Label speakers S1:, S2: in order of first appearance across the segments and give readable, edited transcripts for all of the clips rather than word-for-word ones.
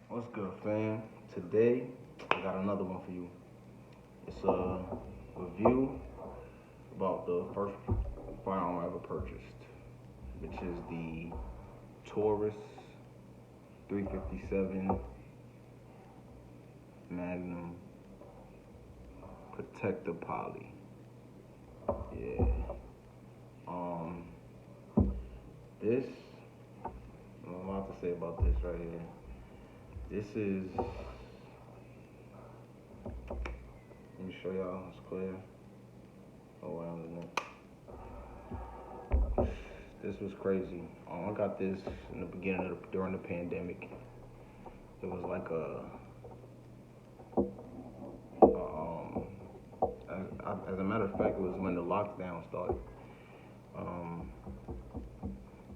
S1: What's good, fam? Today, I got another one for you. It's a review about the first firearm I ever purchased, which is the Taurus 357 Magnum Protector Poly. Yeah. Um, this, what I'm about to say about this right here. This is, let me show y'all, it's clear. Oh, wow, this was crazy. I got this in the beginning during the pandemic. It was like as a matter of fact, it was when the lockdown started. Um,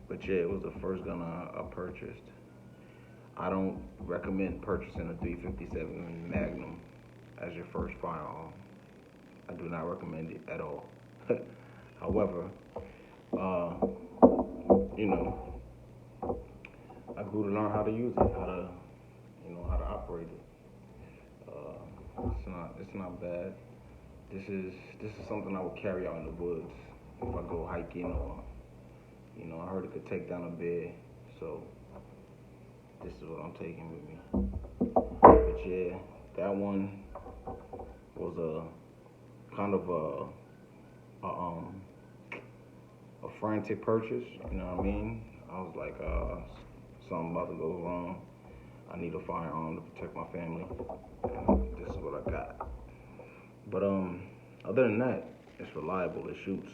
S1: but yeah, it was the first gun I purchased. I don't recommend purchasing a 357 Magnum as your first firearm. I do not recommend it at all. However, uh, you know, I grew to learn how to use it, how to operate it. It's not bad. This is something I would carry out in the woods if I go hiking or I heard it could take down a bear, so this is what I'm taking with me. But yeah, that one was a kind of a frantic purchase. You know what I mean? I was like, something about to go wrong. I need a firearm to protect my family, and this is what I got. But other than that, it's reliable. It shoots.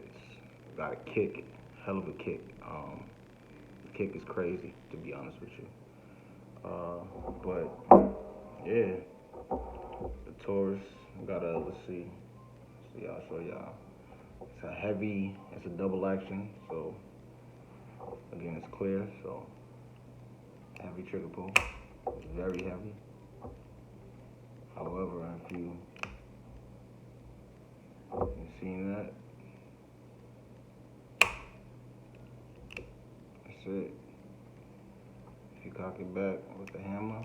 S1: It's got a kick, hell of a kick. The kick is crazy, to be honest with you. But yeah, the Taurus got a, let's see. I'll show y'all. It's a double action. So again, it's clear. So heavy trigger pull. It's very heavy. However, if you seen that, that's it. If you cock it back with the hammer,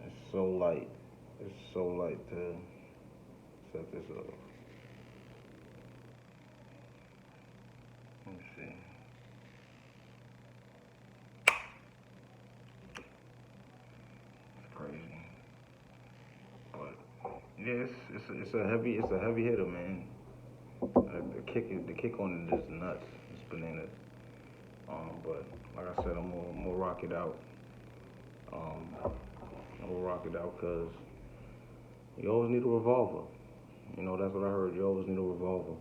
S1: it's so light. It's so light to set this up. Let me see. It's crazy, but yeah, it's a heavy hitter, man. The kick on it is nuts. It's bananas. But like I said, I'm gonna rock it out. Um, I'm gonna rock it out because you always need a revolver. That's what I heard. You always need a revolver.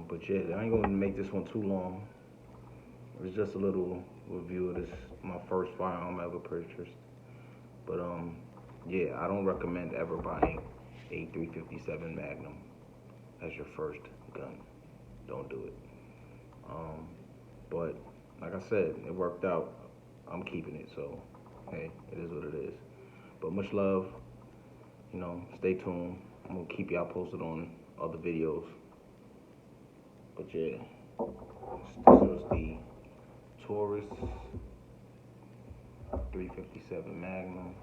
S1: But yeah, I ain't gonna make this one too long. It's just a little review of this, my first firearm I ever purchased. But yeah, I don't recommend ever buying a 357 Magnum as your first gun. Don't do it. Um, but like I said, it worked out. I'm keeping it, so hey, it is what it is. But much love. Stay tuned. I'm gonna keep y'all posted on other videos. But yeah, this was the Taurus 357 Magnum